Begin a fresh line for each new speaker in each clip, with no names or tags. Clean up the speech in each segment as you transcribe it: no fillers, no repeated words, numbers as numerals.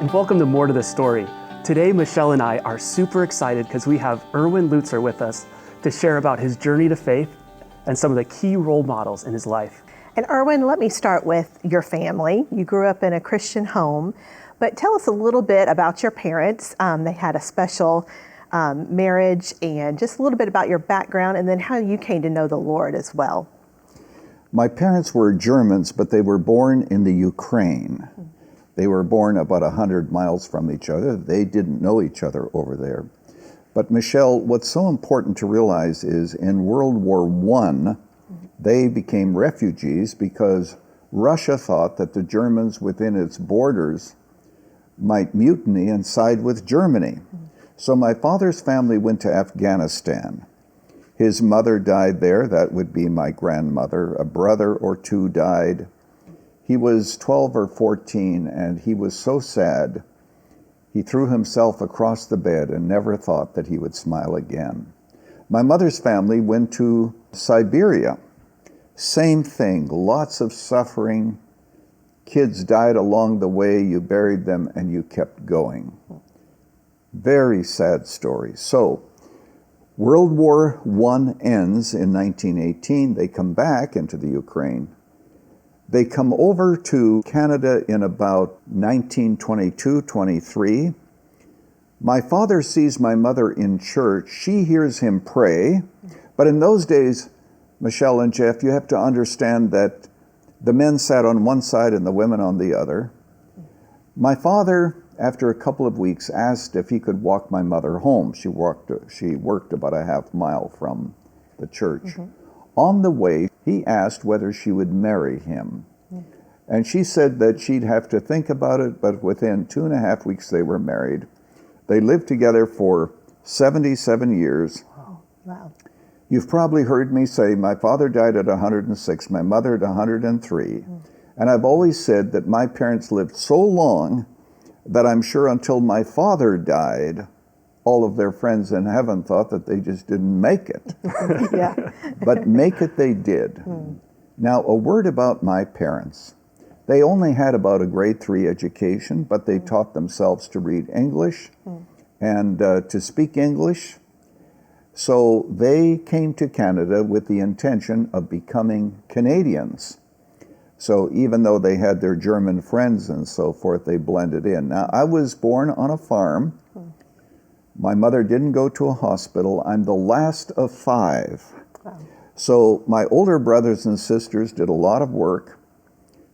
and welcome to More to the Story. Today, Michelle and I are super excited because we have Erwin Lutzer with us to share about his journey to faith and some of the key role models in his life.
And Erwin, let me start with your family. You grew up in a Christian home, but tell us a little bit about your parents. They had a special marriage, and just a little bit about your background and then how you came to know the Lord as well.
My parents were Germans, but they were born in the Ukraine. They were born about 100 miles from each other. They didn't know each other over there. But Michelle, what's so important to realize is in World War I, they became refugees because Russia thought that the Germans within its borders might mutiny and side with Germany. So my father's family went to Afghanistan. His mother died there, that would be my grandmother. A brother or two died. He was 12 or 14, and he was so sad, he threw himself across the bed and never thought that he would smile again. My mother's family went to Siberia. Same thing, lots of suffering. Kids died along the way, you buried them, and you kept going. Very sad story. So, World War I ends in 1918. They come back into the Ukraine. They come over to Canada in about 1922-23. My father sees my mother in church. She hears him pray. But in those days, Michelle and Jeff, you have to understand that the men sat on one side and the women on the other. My father, after a couple of weeks, asked if he could walk my mother home. She worked about a half mile from the church. On the way, he asked whether she would marry him. And she said that she'd have to think about it, but within 2.5 weeks they were married. They lived together for 77 years.
Wow.
You've probably heard me say my father died at 106, my mother at 103. And I've always said that my parents lived so long that I'm sure until my father died, all of their friends in heaven thought that they just didn't make it.
Yeah.
But make it they did. Now, a word about my parents. They only had about a grade 3 education, but they taught themselves to read English and to speak English. So they came to Canada with the intention of becoming Canadians. So even though they had their German friends and so forth, they blended in. Now, I was born on a farm. My mother didn't go to a hospital. I'm the last of 5.
Wow.
So my older brothers and sisters did a lot of work.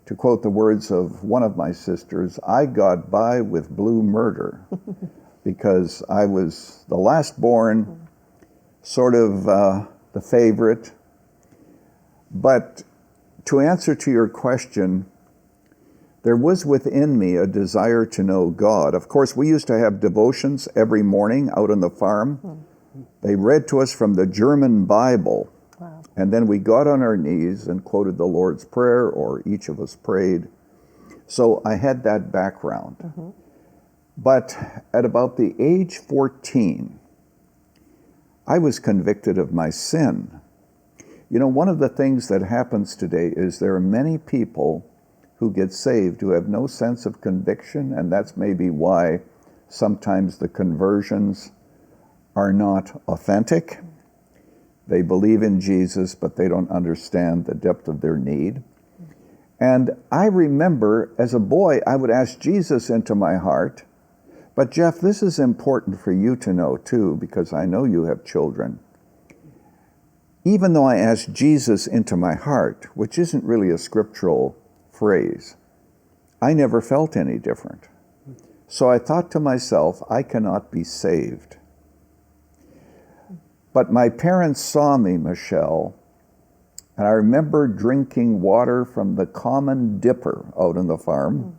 To quote the words of one of my sisters, I got by with blue murder because I was the last born, sort of the favorite. But to answer to your question, there was within me a desire to know God. Of course, we used to have devotions every morning out on the farm. They read to us from the German Bible.
Wow.
And then we got on our knees and quoted the Lord's Prayer, or each of us prayed. So I had that background. But at about the age 14, I was convicted of my sin. You know, one of the things that happens today is there are many people who get saved who have no sense of conviction, and that's maybe why sometimes the conversions are not authentic. They believe in Jesus, but they don't understand the depth of their need. And I remember as a boy, I would ask Jesus into my heart. But Jeff, this is important for you to know too, because I know you have children. Even though I asked Jesus into my heart, which isn't really a scriptural phrase, I never felt any different. So I thought to myself, I cannot be saved. But my parents saw me, Michelle, and I remember drinking water from the common dipper out on the farm.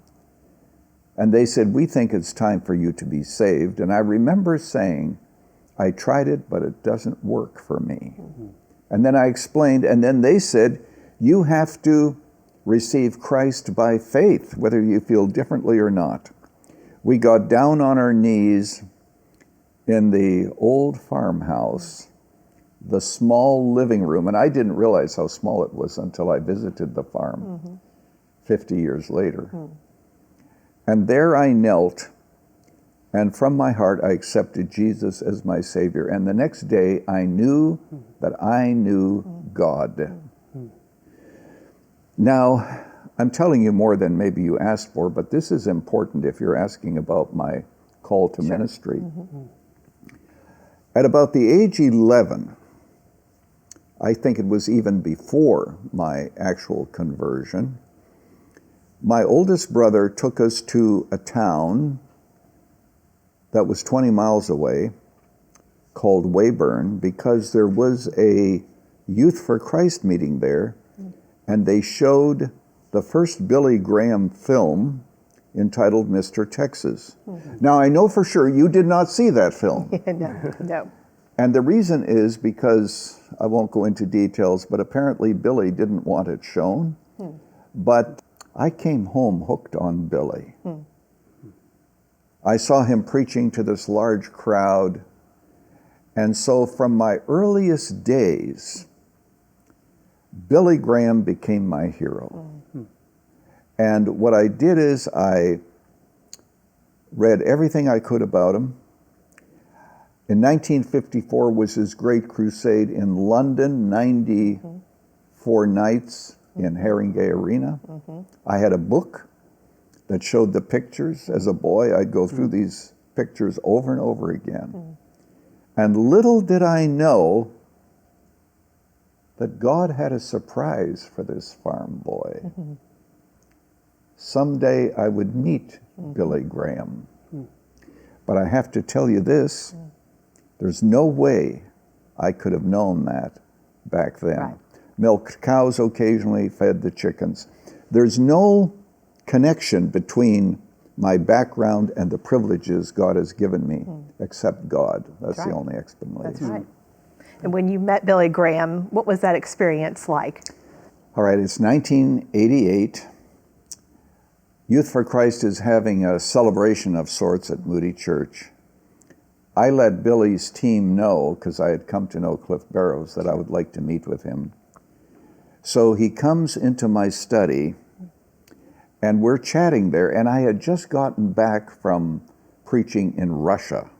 And they said, we think it's time for you to be saved. And I remember saying, I tried it, but it doesn't work for me. And then I explained, and then they said, you have to receive Christ by faith, whether you feel differently or not. We got down on our knees in the old farmhouse, the small living room, and I didn't realize how small it was until I visited the farm 50 years later. And there I knelt, and from my heart I accepted Jesus as my Savior. And the next day I knew that I knew God. Now, I'm telling you more than maybe you asked for, but this is important if you're asking about my call to ministry. At about the age 11, I think it was even before my actual conversion, my oldest brother took us to a town that was 20 miles away called Weyburn, because there was a Youth for Christ meeting there, and they showed the first Billy Graham film entitled Mr. Texas. Now, I know for sure you did not see that film.
No.
And the reason is because, I won't go into details, but apparently Billy didn't want it shown. But I came home hooked on Billy. I saw him preaching to this large crowd. And so from my earliest days, Billy Graham became my hero. And what I did is I read everything I could about him. In 1954 was his great crusade in London, 94 nights in Haringey Arena. I had a book that showed the pictures. As a boy, I'd go through these pictures over and over again. And little did I know that God had a surprise for this farm boy. Someday I would meet Billy Graham. But I have to tell you this, there's no way I could have known that back then.
Right.
Milked cows occasionally, fed the chickens. There's no connection between my background and the privileges God has given me, except God. That's
right.
the only explanation.
That's right. And when you met Billy Graham, what was that experience like?
All right, it's 1988. Youth for Christ is having a celebration of sorts at Moody Church. I let Billy's team know, because I had come to know Cliff Barrows, that I would like to meet with him. So he comes into my study, and we're chatting there, and I had just gotten back from preaching in Russia.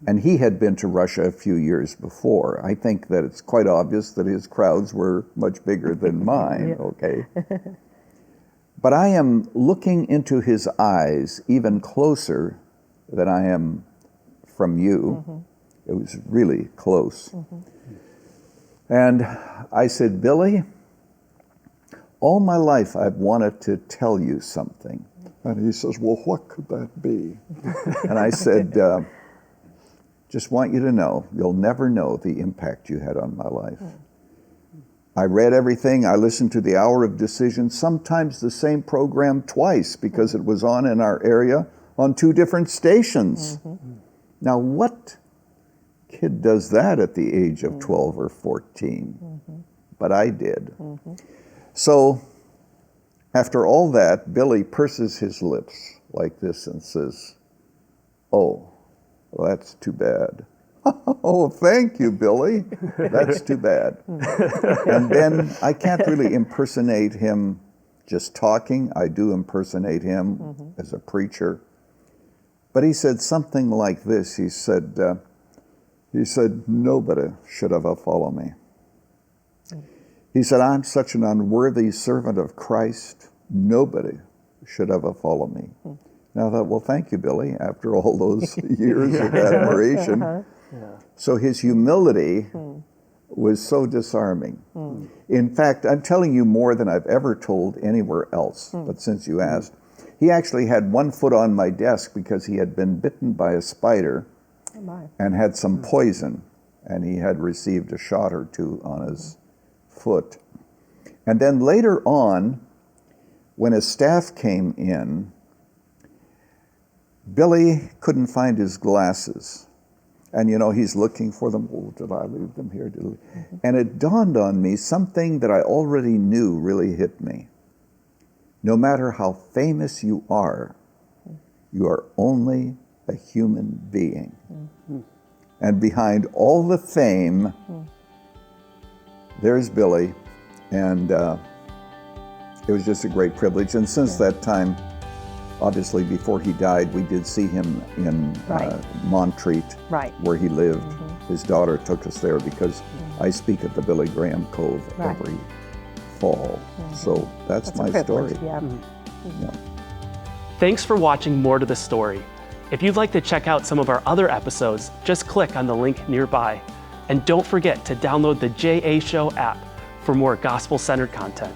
And he had been to Russia a few years before. I think that it's quite obvious that his crowds were much bigger than mine, okay? But I am looking into his eyes even closer than I am from you. It was really close. And I said, Billy, all my life I've wanted to tell you something. And he says, well, what could that be? And I said, just want you to know, you'll never know the impact you had on my life. I read everything. I listened to the Hour of Decision, sometimes the same program twice, because it was on in our area on 2 different stations. Now, what kid does that at the age of 12 or 14? But I did. So, after all that, Billy purses his lips like this and says, oh, well, that's too bad. Oh, thank you, Billy. That's too bad. And then I can't really impersonate him just talking. I do impersonate him as a preacher. But he said something like this. He said, nobody should ever follow me. He said, I'm such an unworthy servant of Christ. Nobody should ever follow me. And I thought, well, thank you, Billy, after all those years of admiration. So his humility was so disarming. In fact, I'm telling you more than I've ever told anywhere else, but since you asked, he actually had one foot on my desk because he had been bitten by a spider and had some poison, and he had received a shot or 2 on his foot. And then later on, when his staff came in, Billy couldn't find his glasses. And, you know, he's looking for them. Oh, did I leave them here? And it dawned on me, something that I already knew really hit me. No matter how famous you are only a human being. And behind all the fame, there's Billy. And it was just a great privilege. And since that time, Obviously, before he died, we did see him in Montreat,
Right.
where he lived. His daughter took us there because I speak at the Billy Graham Cove every fall. So that's my
a
story.
privilege, yeah.
Yeah.
Thanks for watching More to the Story. If you'd like to check out some of our other episodes, just click on the link nearby. And don't forget to download the JA Show app for more gospel-centered content.